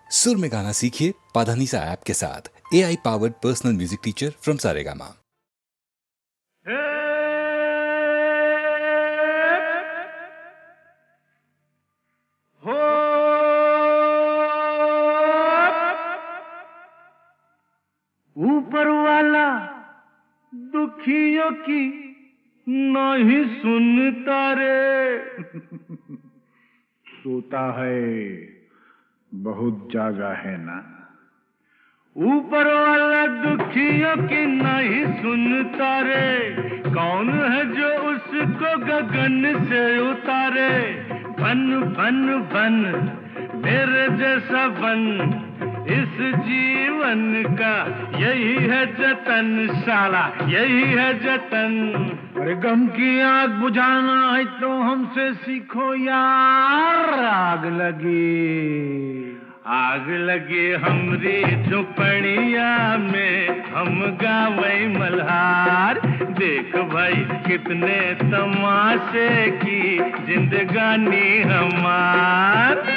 सुर में गाना सीखिए पाधानीसा ऐप के साथ। AI powered personal music teacher from Saregama. ऊपर वाला दुखियों की नहीं सुनता रे। सोता है बहुत जागा है ना। ऊपर वाला दुखियों की नहीं सुनता रे। कौन है जो उसको गगन से उतारे। बन बन बन मेरे जैसा बन, इस जीवन का यही है जतन, साला यही है जतन। अरे गम की आग बुझाना है तो हमसे सीखो यार। आग लगी हमरी झुपड़िया में, हम गावे मल्हार। देख भाई कितने तमाशे की जिंदगानी हमार।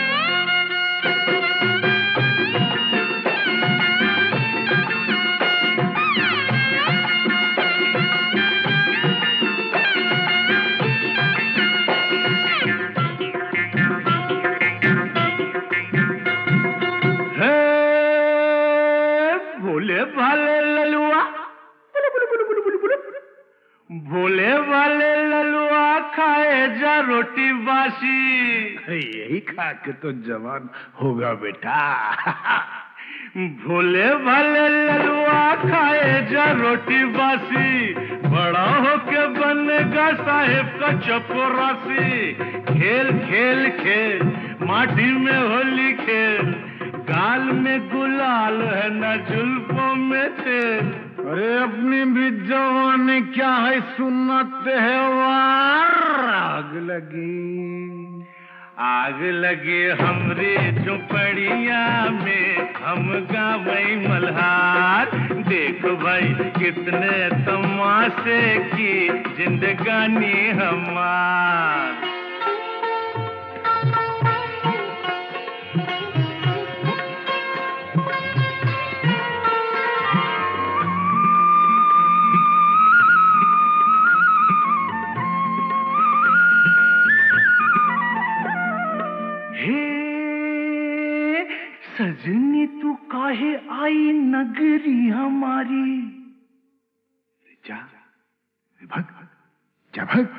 भोले वाले ललुआ खाए जा रोटी बासी। यही खा के तो जवान होगा बेटा। भोले वाले ललुआ खाए जा रोटी बासी, बड़ा होके बनेगा साहेब का चपरासी। खेल खेल खेल माटी में होली खेल, गाल में गुलाल है न जुल्फों में तेल। अरे अपनी भी जवानी क्या है सुनते है वार। आग लगी हमरी झुपड़िया में, हम गावे मल्हार। देख भाई कितने तमाशे की जिंदगानी हमार। सजनी तू काहे आई नगरी हमारी। जा भग।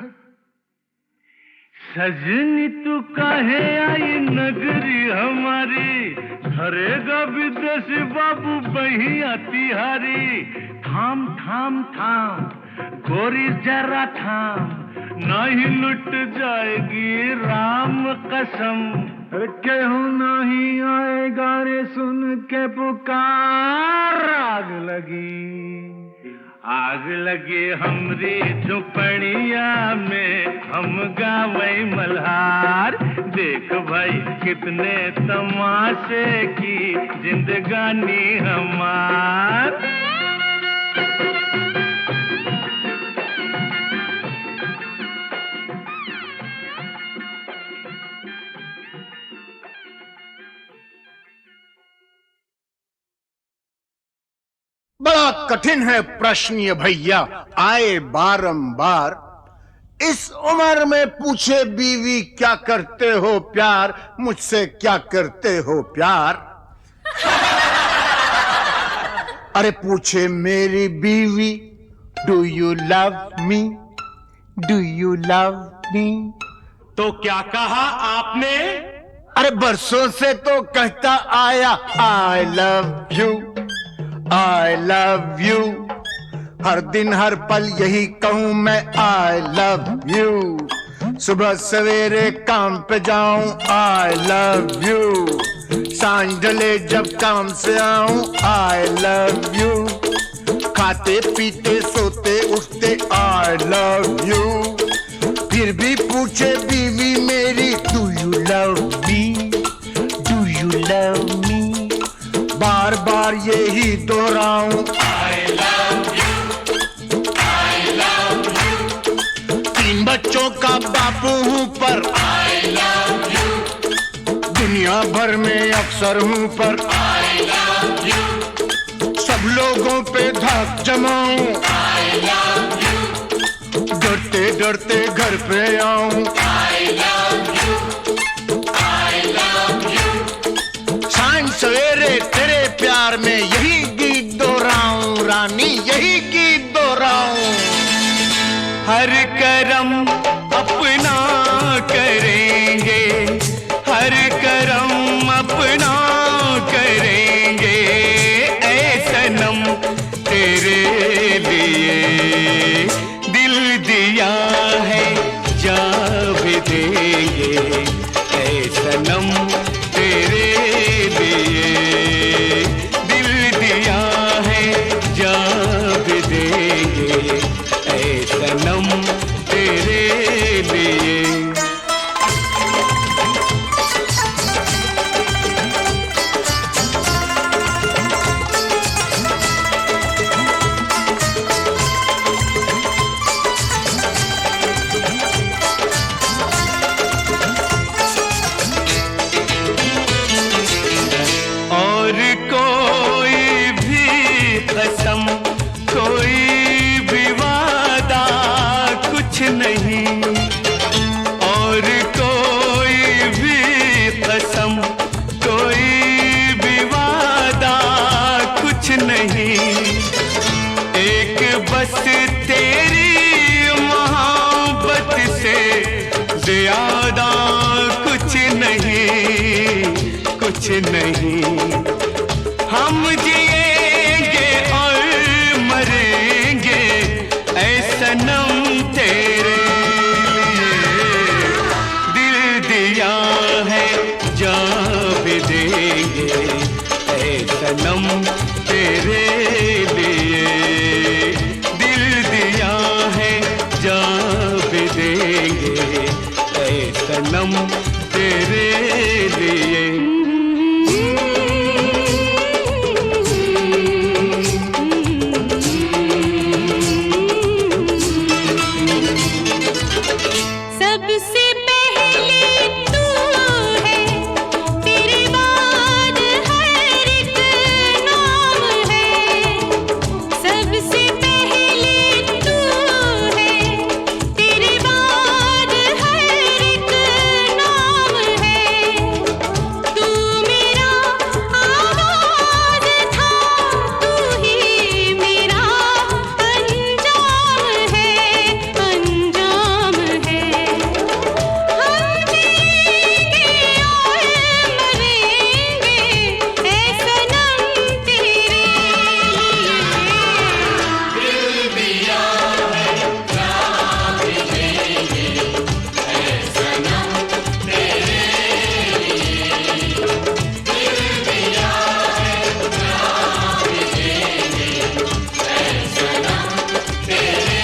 सजनी तू काहे आई नगरी हमारी। धरेगा विदेशी बाबू बहिया तिहारी। थाम थाम थाम गोरी जरा थाम, नहीं लुट जाएगी राम कसम। केहू नहीं आएगा रे सुन के पुकार। आग लगी हमरी झुपड़िया में, हम गावे मल्हार। देख भाई कितने तमाशे की जिंदगानी हमार। बड़ा कठिन है प्रश्न ये भैया, आए बारंबार। इस उम्र में पूछे बीवी क्या करते हो प्यार, मुझसे क्या करते हो प्यार। अरे पूछे मेरी बीवी do you love me, do you love me. तो क्या कहा आपने? अरे बरसों से तो कहता आया I love you, I love you। हर दिन हर पल यही कहूं मैं I love you। सुबह सवेरे काम पे जाऊं I love you। सांझ ढले जब काम से आऊं I love you। खाते पीते सोते उठते I love you। फिर भी पूछे बीवी मेरी do you love me, do you love me। बार बार यही दोहराऊं I love you, I love you। 3 बच्चों का बापू हूं पर I love you। दुनिया भर में अक्सर हूँ पर I love you, सब लोगों पे धाक जमाऊं, I love you, डरते डरते घर पे आऊं, I love you, I love you, सांझ सवेरे तेरे प्यार में यही गीत दोहराऊं, रानी यही गीत दोहराऊं। हर करम अपना करेंगे, हर करम अपना करेंगे, ऐ सनम तेरे लिए दिल दिया है जा भी देंगे, ऐ सनम तेरे लिए दिल दिया है जा भी देंगे, ऐ सनम तेरे लिए। और कोई भी कसम, कोई भी वादा कुछ नहीं, और कोई भी कसम, कोई भी वादा कुछ नहीं, एक बस तेरी मोहब्बत से ज्यादा कुछ नहीं, कुछ नहीं। हम जिएंगे और मरेंगे ऐ सनम तेरे लिए, दिल दिया है जा भी देंगे, ऐ सनम तेरे लिए, दिल दिया है जा भी देंगे, ऐ सनम तेरे लिए। सबसे पहले तू है, तेरे बाद हर एक नाम है। सबसे पहले तू है, तेरे बाद हर एक नाम है। तू मेरा आगाज़ था, तू ही मेरा अंजाम है, अंजाम है। हम जिएंगे और मरेंगे ऐ सनम तेरे लिए, दिल दिया है जा भी देंगे, ऐ सनम तेरे लिए, दिल दिया है जा भी देंगे, ऐ सनम तेरे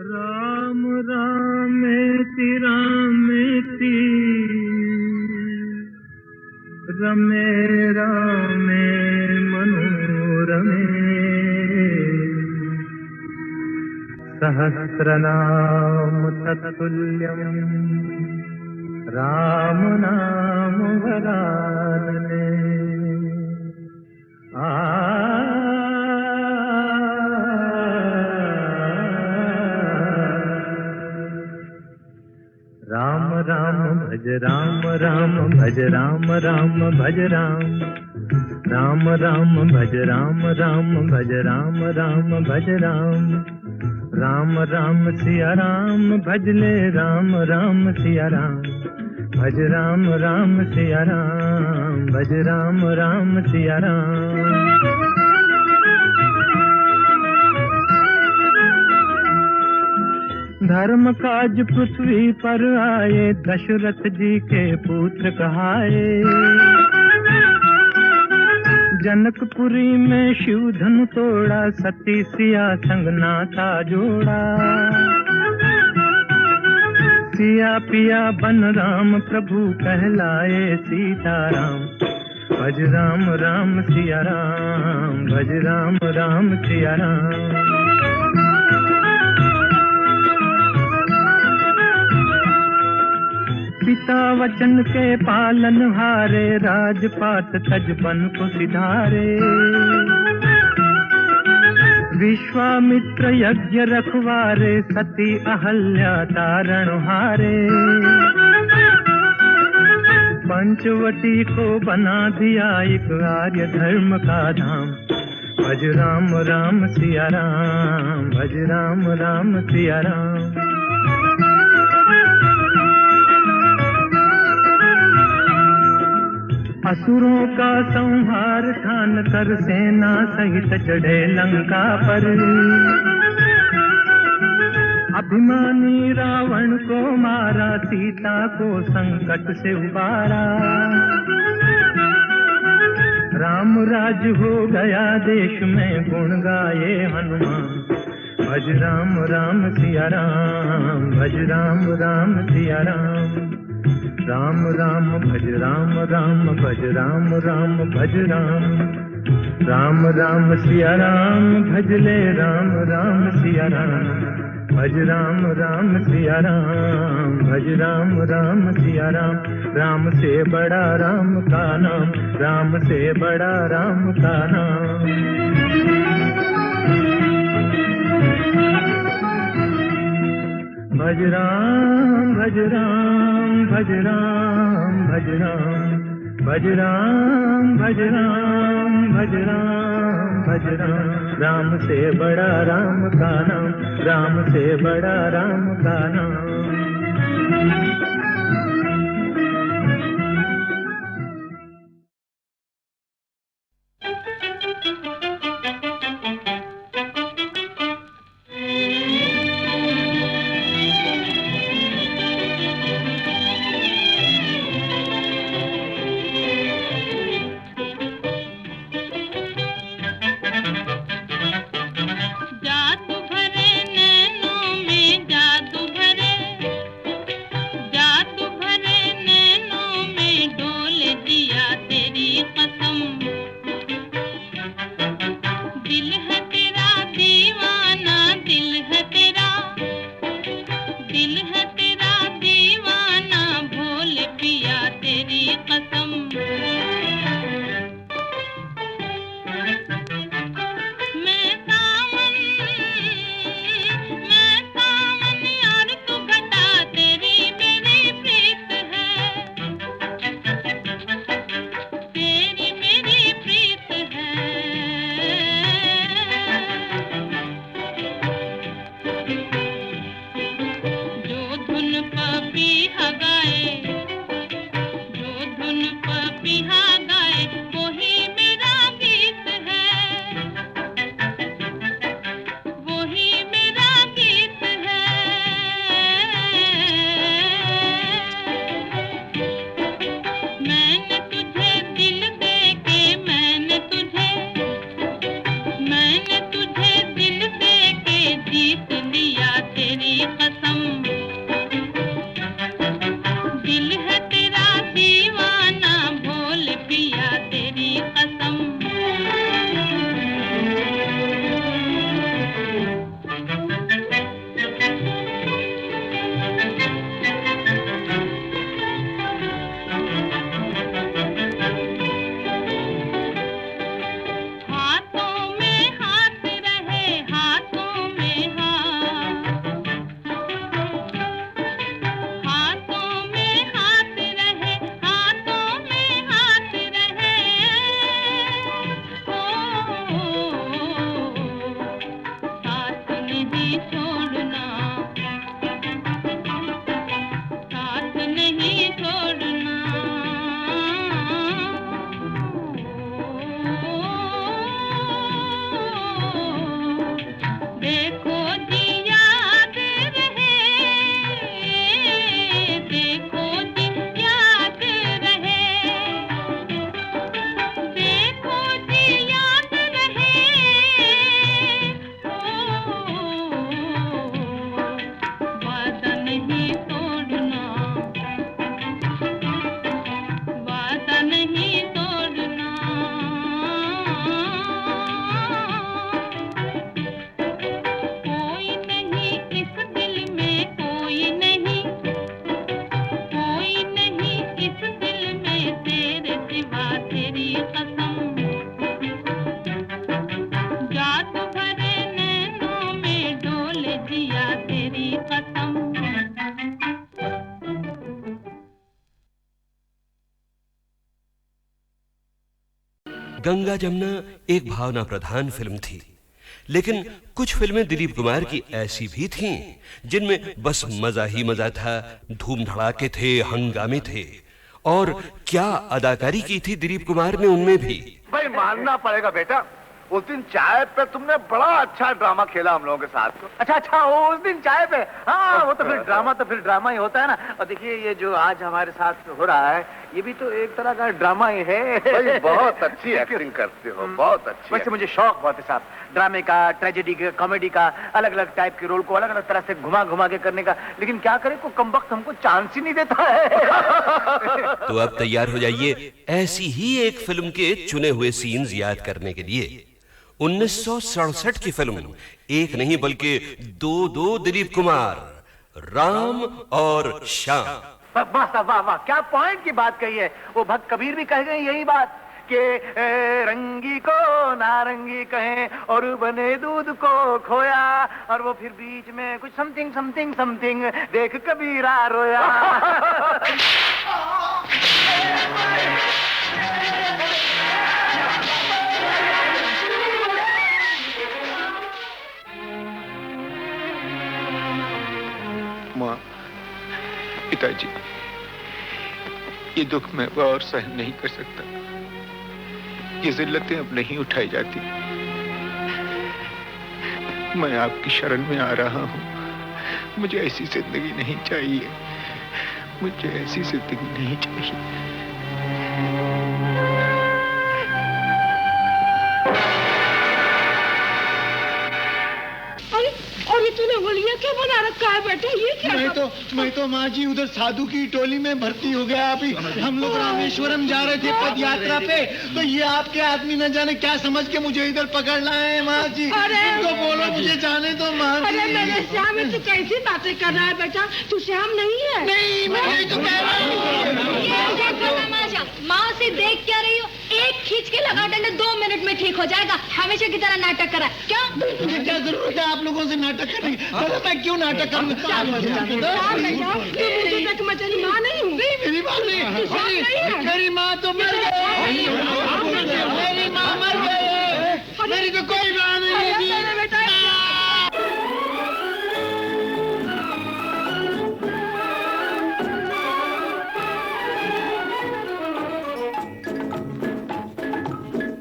राम रामेति रामेति रमे रामे मनोरमे सहस्रनाम तत्तुल्यं राम नाम वरानने। राम राम भज राम राम भज राम राम भज राम, राम राम भज राम राम भज राम राम भज राम, राम राम सिया राम भज ले राम राम सिया राम, भज राम राम सिया राम। भज राम राम सिया राम। धर्म काज पृथ्वी पर आए, दशरथ जी के पुत्र कहाए। जनकपुरी में शिव धनु तोड़ा, सती सिया संग नाता जोड़ा। सिया पिया बन राम प्रभु कहलाए सीताराम। भज राम राम सिया राम, भज राम राम सिया राम। पिता वचन के पालन हारे, राजपाट तजबन को सिधारे। विश्वामित्र यज्ञ रखवारे, सती अहल्या तारण हारे। पंचवटी को बना दिया एक आर्य धर्म का धाम। भज राम राम सिया राम, भज राम राम सिया राम। असुरों का संहार ठान कर सेना सहित चढ़े लंका पर। अभिमानी रावण को मारा, सीता को संकट से उबारा। राम राज हो गया देश में, गुण गाए हनुमान। भज राम राम सिया राम, भज राम राम सिया राम। राम राम भज राम राम, भज राम राम भज राम। राम राम सिया राम, भज ले राम राम सिया राम। भज राम राम सिया राम, भज राम राम सिया राम। राम से बड़ा राम का नाम, राम से बड़ा राम का नाम। भज राम भज राम, भज राम भज राम। भज राम भज राम, भज राम भज राम। राम से बड़ा राम का नाम, राम से बड़ा राम का नाम। जादू भरे नैनों में, जादू भरे, जादू भरे गंगा जमुना एक भावना प्रधान फिल्म थी, लेकिन कुछ फिल्में दिलीप कुमार की ऐसी भी थीं जिनमें बस मजा ही मजा था, धूम धड़ाके थे, हंगामे थे। और क्या अदाकारी की थी दिलीप कुमार ने उनमें भी। भाई मानना पड़ेगा बेटा, उस दिन चाय पे तुमने बड़ा अच्छा ड्रामा खेला हम लोगों के साथ। अच्छा उस दिन चाय पे, हाँ वो तो फिर ड्रामा ही होता है ना। और देखिए ये जो आज हमारे साथ हो रहा है ये भी तो एक तरह का ड्रामा ही है। भाई बहुत अच्छी एक्टिंग करते हो, बहुत अच्छी। वैसे मुझे शौक बहुत है साहब ड्रामे का, ट्रेजेडी का, कॉमेडी का, अलग अलग टाइप के रोल को अलग अलग तरह से घुमा घुमा के करने का। लेकिन क्या करें, को कमबख्त हमको चांस ही नहीं देता है। तो अब तैयार हो जाइए ऐसी ही एक फिल्म के चुने हुए सीन्स याद करने के लिए। 1967 की फिल्म, एक नहीं बल्कि दो दिलीप कुमार, राम और श्याम। वाह वाह वाह, क्या पॉइंट की बात कही है। वो भक्त कबीर भी कह गए यही बात कि रंगी को नारंगी कहें और बने दूध को खोया, और वो फिर बीच में कुछ समथिंग समथिंग समथिंग देख कबीरा रोया। माँ, पिताजी, ये दुख मैं और सहन नहीं कर सकता। ये जिल्लतें अब नहीं उठाई जाती। मैं आपकी शरण में आ रहा हूँ। मुझे ऐसी जिंदगी नहीं चाहिए, मुझे ऐसी जिंदगी नहीं चाहिए। और ये तूने होलिया क्या बना रखा है बेटा, ये क्या? मैं तो माँ जी उधर साधु की टोली में भर्ती हो गया। अभी हम लोग रामेश्वरम जा रहे थे पद यात्रा पे, तो ये आपके आदमी न जाने क्या समझ के मुझे इधर पकड़ लाए हैं माँ जी। इनको बोलो मुझे जाने दो माँ जी। अरे मेरे श्याम, तू कैसी बातें कर रहा है बेटा? तू श्याम नहीं है। नहीं, मैं तो कह रहा हूँ। माँ से देख क्या रही हो? एक खींच के लगा डंडा 2 मिनट में ठीक हो जाएगा। हमेशा की तरह नाटक करा क्या? मुझे क्या जरूरत है आप लोगों से नाटक करने की? मैं क्यों नाटक करूंगा? मचली माँ नहीं हूँ। मेरी माँ नहीं, मेरी माँ तो मर गई। मेरी माँ मर गई, मेरी तो कोई माँ नहीं है।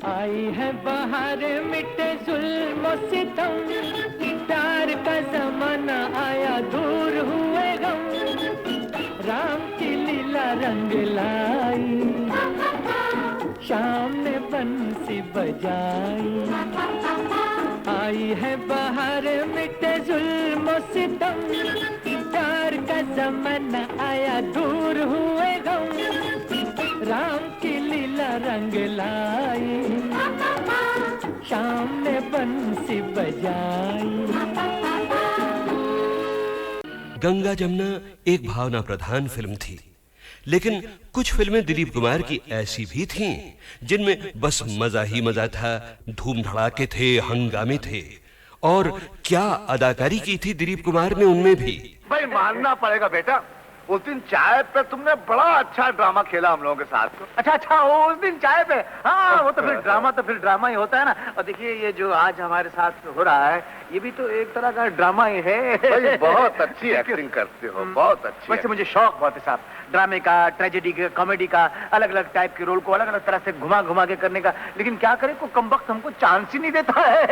आई है बाहर मिटे जुल्म सितम, प्यार का जमाना आया दूर हुए गम, राम की लीला रंग लाई, शाम ने बंसी बजाई। आई है बाहर मिटे जुल्म सितम, प्यार का जमाना आया दूर हुए गम, राम की लीला रंग लाई, शाम ने बंसी बजाई। गंगा जमुना एक भावना प्रधान फिल्म थी, लेकिन कुछ फिल्में दिलीप कुमार की ऐसी भी थीं जिनमें बस मजा ही मजा था, धूम धड़ाके थे, हंगामे थे। और क्या अदाकारी की थी दिलीप कुमार ने उनमें भी। भाई मानना पड़ेगा बेटा, उस दिन चाय पे तुमने बड़ा अच्छा ड्रामा खेला हम लोगों के साथ। अच्छा उस दिन चाय पे, हाँ वो तो फिर ड्रामा ही होता है ना। और देखिए ये जो आज हमारे साथ हो रहा है ये भी तो एक तरह का ड्रामा ही है। भाई बहुत अच्छी एक्टिंग करते हो, बहुत अच्छी। वैसे मुझे शौक बहुत है साहब ड्रामे का, ट्रेजेडी का, कॉमेडी का, अलग अलग टाइप के रोल को अलग अलग तरह से घुमा घुमा के करने का। लेकिन क्या करें, को कमबख्त हमको चांस ही नहीं देता है।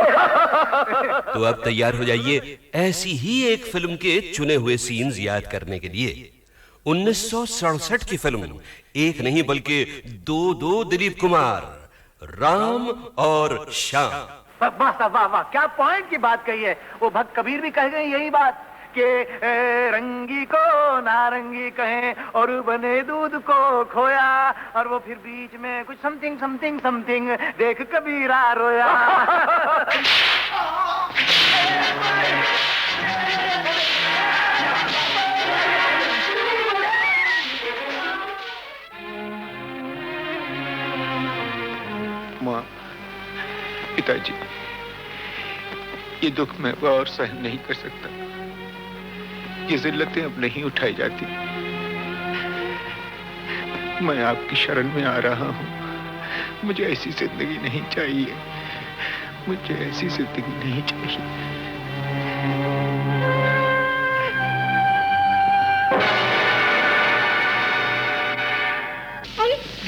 तो अब तैयार हो जाइए ऐसी ही एक फिल्म के चुने हुए सीन्स याद करने के लिए। 1967 की फिल्म, एक नहीं बल्कि दो दिलीप कुमार, राम और श्याम। वाह वाह, क्या पॉइंट की बात कही है। वो भक्त कबीर भी कह गए यही बात कि रंगी को नारंगी कहें और बने दूध को खोया, और वो फिर बीच में कुछ समथिंग समथिंग समथिंग देख कबीरा रोया। माँ, पिताजी, ये दुख मैं और सहन नहीं कर सकता। ये जिल्लतें अब नहीं उठाई जाती। मैं आपकी शरण में आ रहा हूँ। मुझे ऐसी जिंदगी नहीं चाहिए, मुझे ऐसी जिंदगी नहीं चाहिए।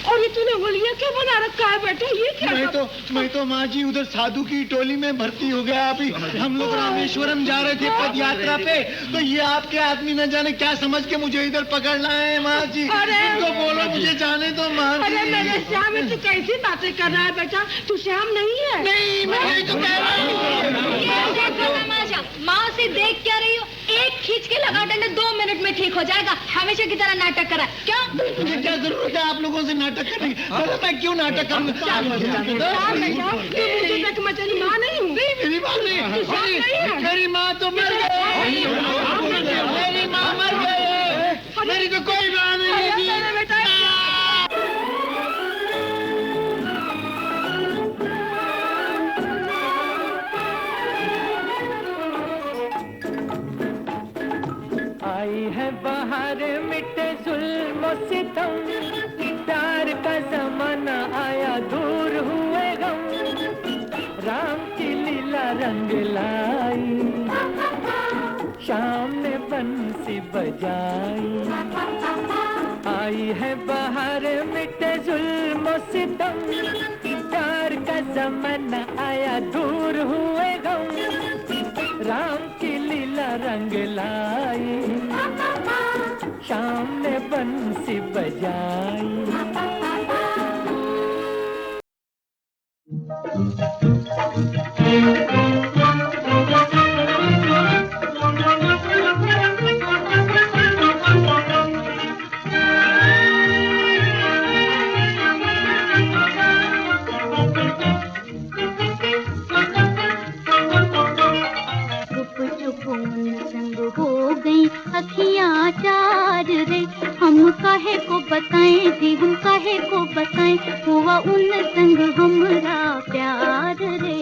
और ये तूने होलिया क्या बना रखा है बेटा? ये क्या? मैं तो माँ जी उधर साधु की टोली में भर्ती हो गया। अभी हम लोग रामेश्वरम जा रहे थे पद यात्रा पे, तो ये आपके आदमी न जाने क्या समझ के मुझे इधर पकड़ना है माँ जी। तो बोलो मुझे जाने दो माँ जी। अरे मेरे श्याम, तू कैसी बातें कर रहा है बेटा? तू श्याम नहीं है। नहीं, मैं तो कह रहा हूँ। माँ से देख क्या रही हो? एक खींच के लगा डंडा 2 मिनट में ठीक हो जाएगा। हमेशा की तरह नाटक करा क्या? मुझे क्या जरूरत है आप लोगों से नाटक करने की? मैं क्यों नाटक करूँ? मचली माँ नहीं हूँ। मेरी माँ नहीं, मेरी माँ तो मर गई। मेरी माँ मर गई, मेरी तो कोई माँ नहीं है बेटा। आई है बाहर मिटे जुल्म सितम, प्यार का जमाना आया दूर हुए गम, राम की लीला रंग लाई, शाम ने बंसी बजाई। आई है बाहर मिटे जुल्म सितम, प्यार का जमाना आया दूर हुए गम, राम की लीला रंग लाई, शाम ने बंसी बजाई। अखियाँ चार रे, हम काहे को बताएं जी, हम काहे को बताएं, हुआ उन संग हमरा प्यार रे।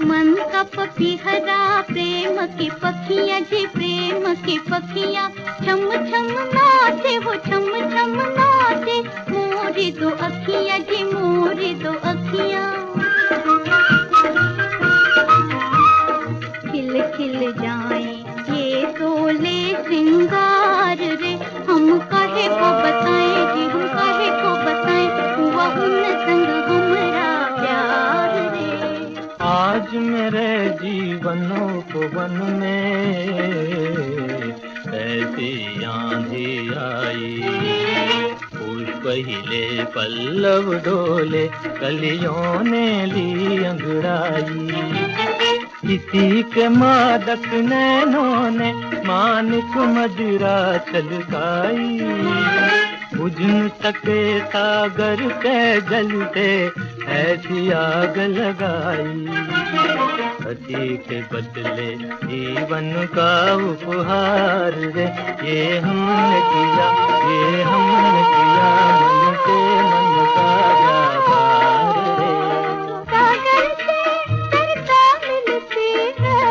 मन का पपीहरा प्रेम की पखियाँ जी, प्रेम की पखियाँ छम छम नाचे, वो छम छम नाचे, मोरी दो अखियाँ जी, मोरी दो अखियाँ। खिल खिल जाएं ये सोले श्रृंगार रे, हम काहे को बताएं जी, हम काहे को बताएं, हुआ उन संग हमरा प्यार रे। आज मेरे जीवनोपवन में ऐसी आंधी आई, पुष्प हिले पल्लव डोले, कलियों ने ली अंगड़ाई, किसी के मादक नैनों ने मानिक मदिरा छलकाई, बुझ न सके सागर के जलते ऐसी आग लगाई, पति के बदले जीवन का उपहार रे, ये हमने किया, ये हमने किया, मन से मन का व्यापार रे। सागर से सरता मिलती है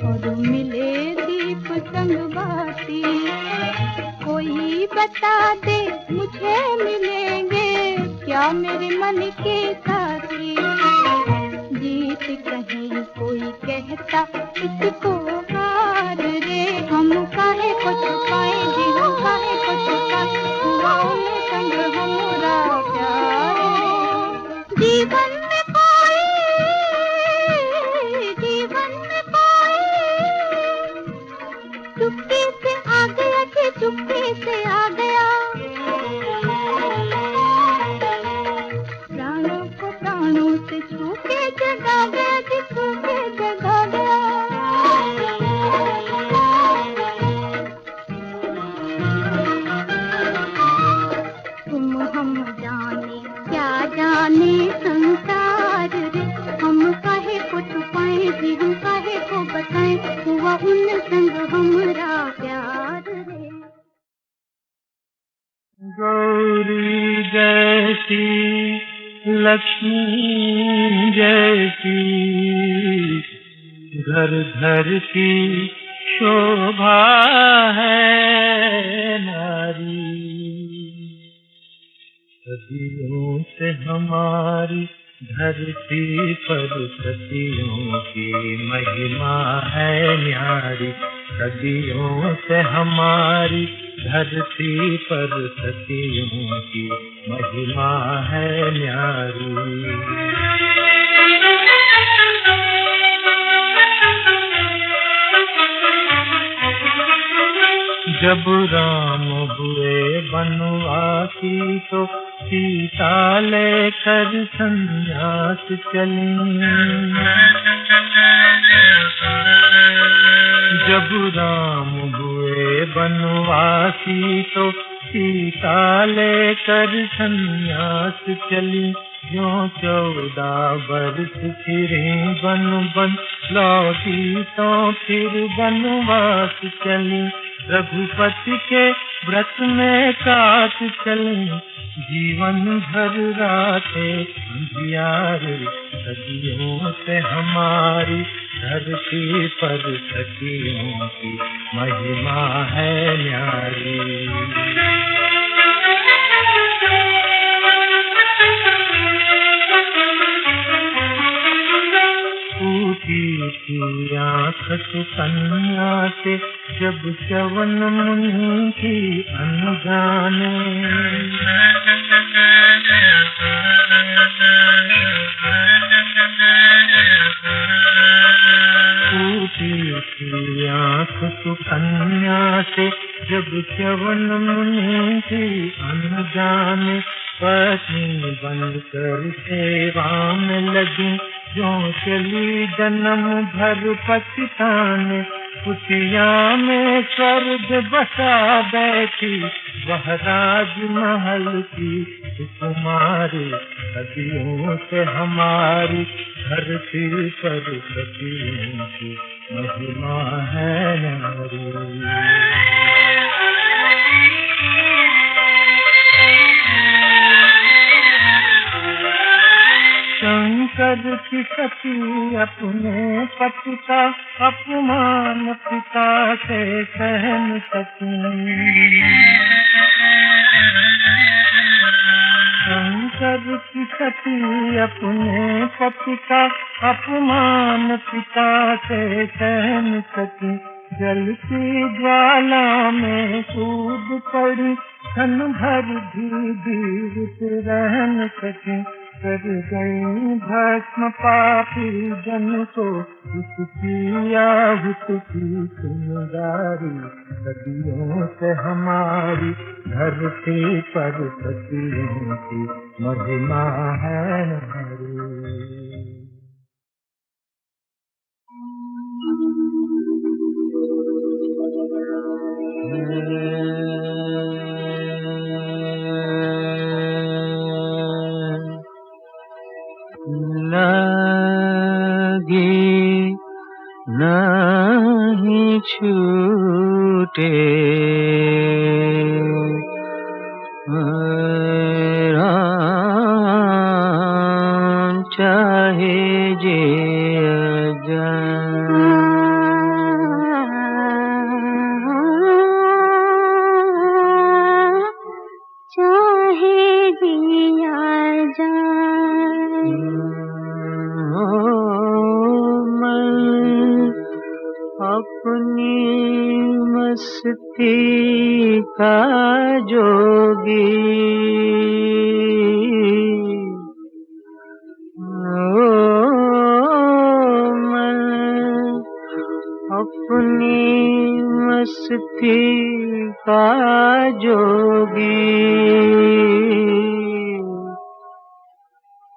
और मिले दीप संग बाती, कोई बता दे मुझे मिलेंगे क्या मेरे मन के साथी, जीत कहीं कोई कहता इसको हार रे, हम काहे को छुपाए जी, हम काहे को छुपाए, हुआ उन संग हमरा प्यार रे। जीवन में कोई, जीवन में कोई चुप्पी से आ गया कि चुप्पी से आ गया, प्राणों को प्राणों से छू के जगा गया कि छू के जगा गया। तुम हम जाने क्या जाने संसार रे, हम काहे को छुपाएं जी, हम काहे को बताएं, हुआ उन संग हमरा प्यार रे। गौरी जैसी लक्ष्मी जैसी घर घर की शोभा है नारी। सदियों से हमारी धरती पर सदियों की महिमा है न्यारी। सदियों से हमारी धरती पर सदियों की महिमा है न्यारी। जब राम हुए बनवासी तो सीता लेकर संन्यास चली। जब राम हुए बनवासी तो सीता लेकर संन्यास चली। जो 14 वर्ष फिरे बन बन लौटी तो फिर बनवास चली। रघुपति के व्रत में काट चली जीवन भर रातें अंधियारे। सदियों से हमारी धरती पर सदियों की महिमा है न्यारी। टूटी थी आँख सुकन्या से जब च्यवन मुनि की अनजाने। टूटी थी आँख सुकन्या से जब च्यवन मुनि की अनजाने। पत्नी बनकर सेवा में लगी जो चली जन्म भर पछताने। कुटिया में स्वर्ग बसा बैठी वह राजमहल की कुमारी। सदियों से हमारी धरती पर सदियों की महिमा है नारी। शंकर की सती अपने पति का अपमान पिता से सह न सकी। शंकर की सती अपने पति का अपमान पिता से सह न सकी। जलती ज्वाला में कूद पड़ी क्षण भर भी जीवित रह न सकी। कर गई भस्म पापी जन को उसकी आहुत की चिंगारी। सदियों से हमारी धरती पर सदियों की महिमा है नारी। लागी नहीं छूटे राम चाहे जे चाहे दिया जाए। अपनी मस्ती का जोगी मैं अपनी मस्ती का जोगी।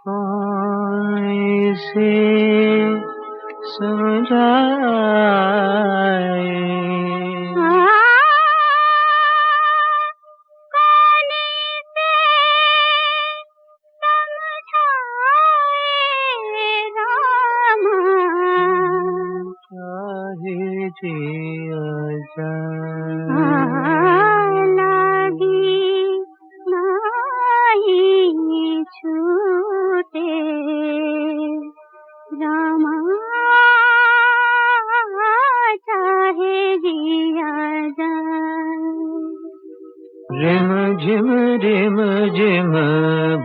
कौन से समझाए लागी नहीं छू रिम झिम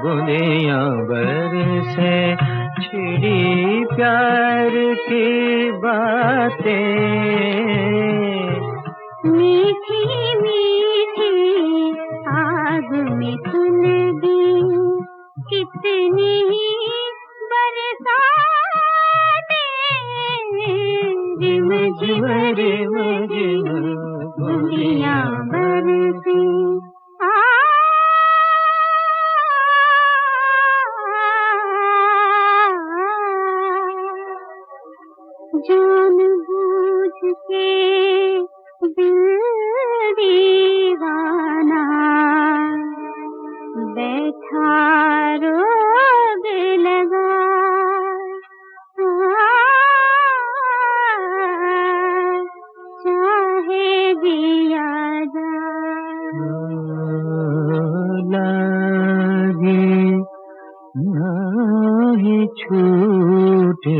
बूंदियां बरसे छिड़ी प्यार की बातें मीठी मीठी आग में सुलगी कितनी बरसातें रिम झिम बूंदियां बरसे जान बूझ के दिल दीवाना बैठा रोग लगा चाहे दिया लागे नहीं छूटे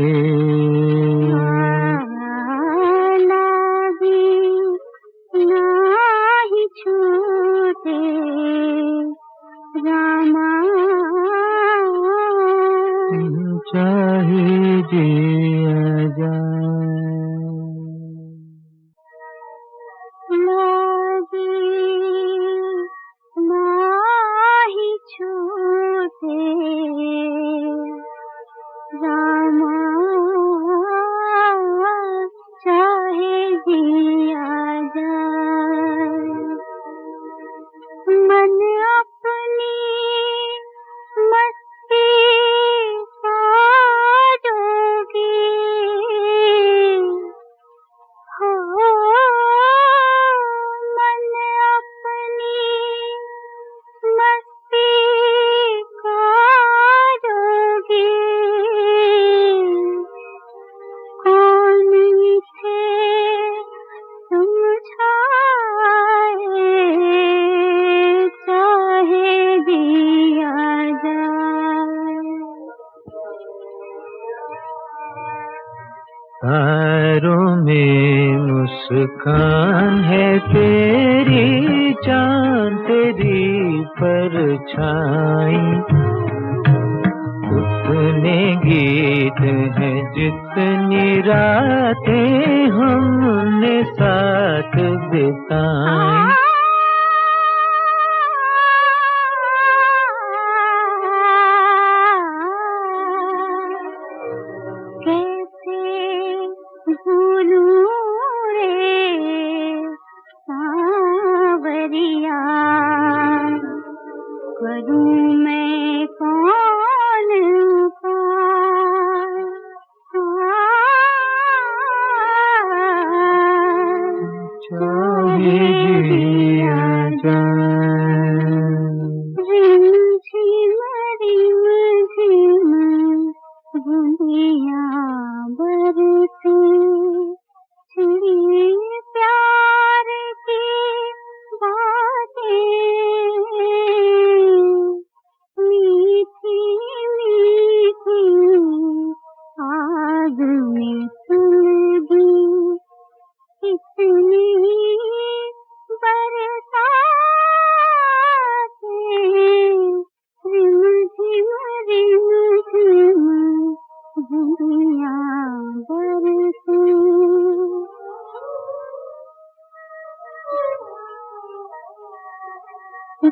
चाहे दिया जाए लागे नाही छूटे रामा चाहे दिया जाए मन अपनी मस्ती तारों में मुस्कान है तेरी चांद तेरी परछाई उतने गीत हैं जितनी रातें हमने साथ बिताई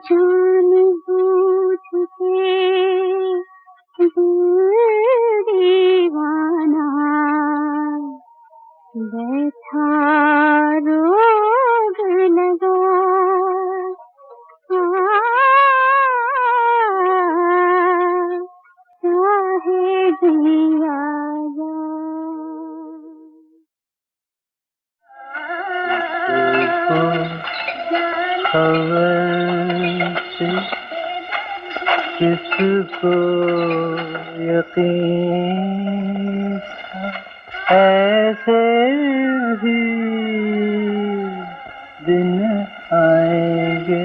जान बूझ के दिल दीवाना बैठा रोग लगा चाहे दिया किसको यकीन ऐसे भी दिन आएंगे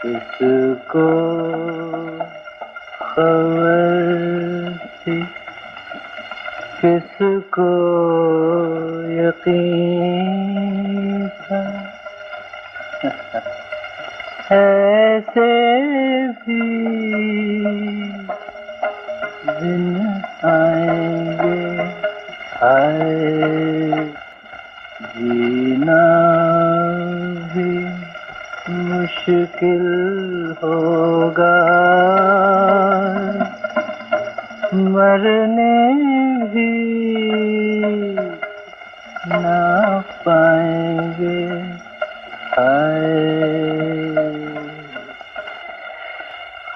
किसको खबर थी किसको यकीन था ऐसे भी दिन आएंगे, हाय जीना भी मुश्किल होगा, मरने भी ना पाएंगे, हाय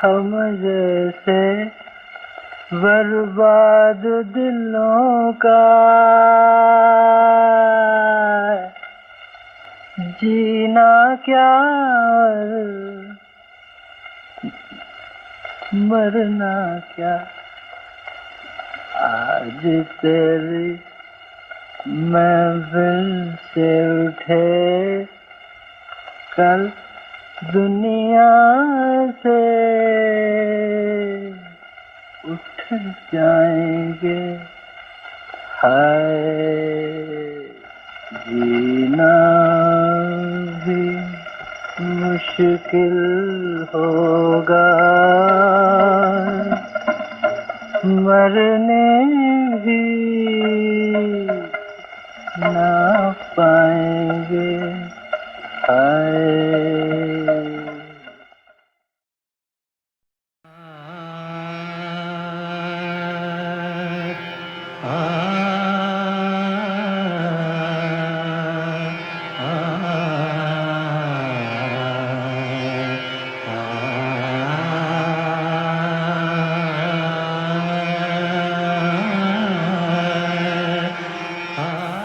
हम जैसे बर्बाद दिलों का जीना क्या मरना क्या। आज तेरी महफिल से उठे, कल दुनिया से उठ जाएंगे, हाय जीना भी मुश्किल होगा, मरने भी ना पाएंगे, हाय।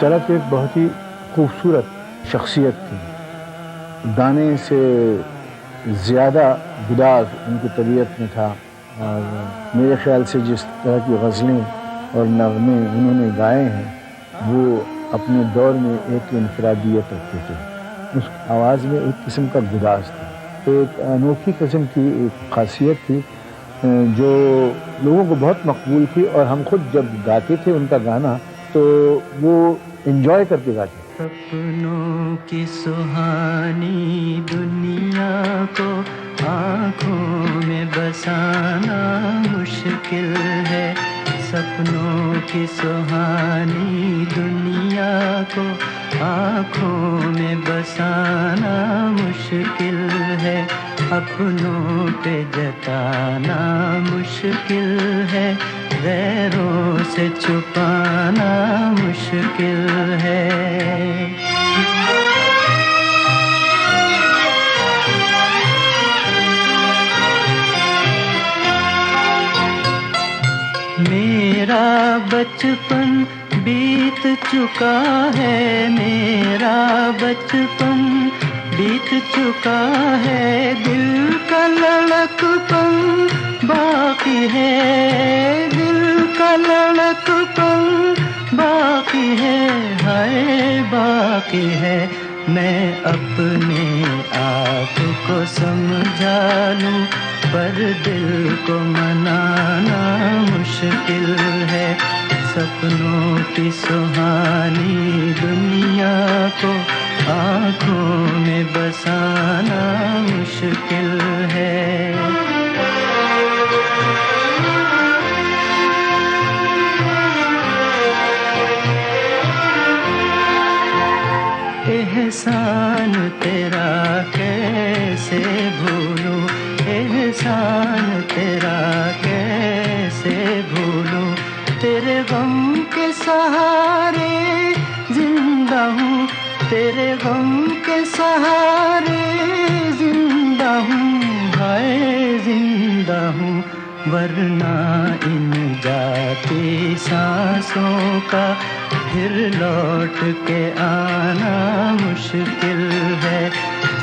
तलत एक बहुत ही खूबसूरत शख्सियत थी, गाने से ज़्यादा गुदार उनकी तबीयत में था, और मेरे ख्याल से जिस तरह की गज़लें और नग़मे उन्होंने गाए हैं वो अपने दौर में एक इनफरादियत रखते थे। उस आवाज़ में एक किस्म का गुदार था, एक अनोखी किस्म की एक ख़ासियत थी जो लोगों को बहुत मकबूल थी, और हम खुद जब गाते थे उनका गाना तो वो एंजॉय करके गाते। सपनों की सुहानी दुनिया को आँखों में बसाना मुश्किल है, सपनों की सुहानी दुनिया को आँखों में बसाना मुश्किल है, अपनों पे जताना मुश्किल है, गैरों से छुपाना मुश्किल है। मेरा बचपन बीत चुका है, मेरा बचपन बीत चुका है, दिल का लड़कपन बाकी है, दिल का लड़कपन बाकी है, हाय बाकी है। मैं अपने आप को समझा लूं पर दिल को मनाना मुश्किल है, सपनों की सुहानी दुनिया को आँखों में बसाना मुश्किल है। एहसान तेरा कैसे भूलूं, एहसान तेरा कैसे भूलूं, तेरे गम के सहारे जिंदा हूँ, तेरे गम के सहारे जिंदा हूँ, हाय जिंदा हूँ, वरना इन जाती सांसों का फिर लौट के आना मुश्किल है,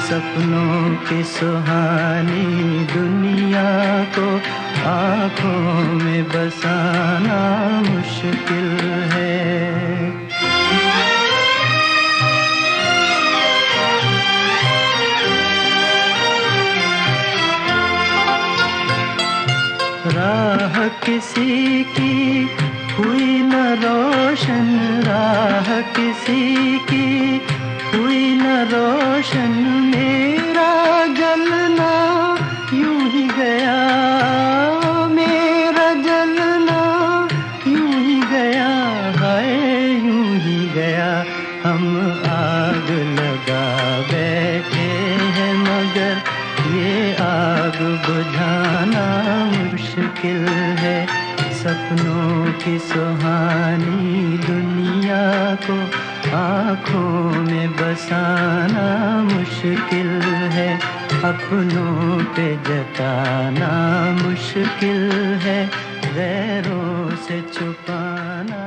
सपनों की सुहानी दुनिया को आँखों में बसाना मुश्किल है। राह किसी की हुई न रो किसी की हुई न रोशन, मेरा जलना यूं ही गया, मेरा जलना यूं ही गया, हाय यूं ही गया। हम आग लगा बैठे हैं मगर ये आग बुझाना मुश्किल है। सपनों की सुहानी दुनिया को आँखों में बसाना मुश्किल है, अपनों पे जताना मुश्किल है, गैरों से छुपाना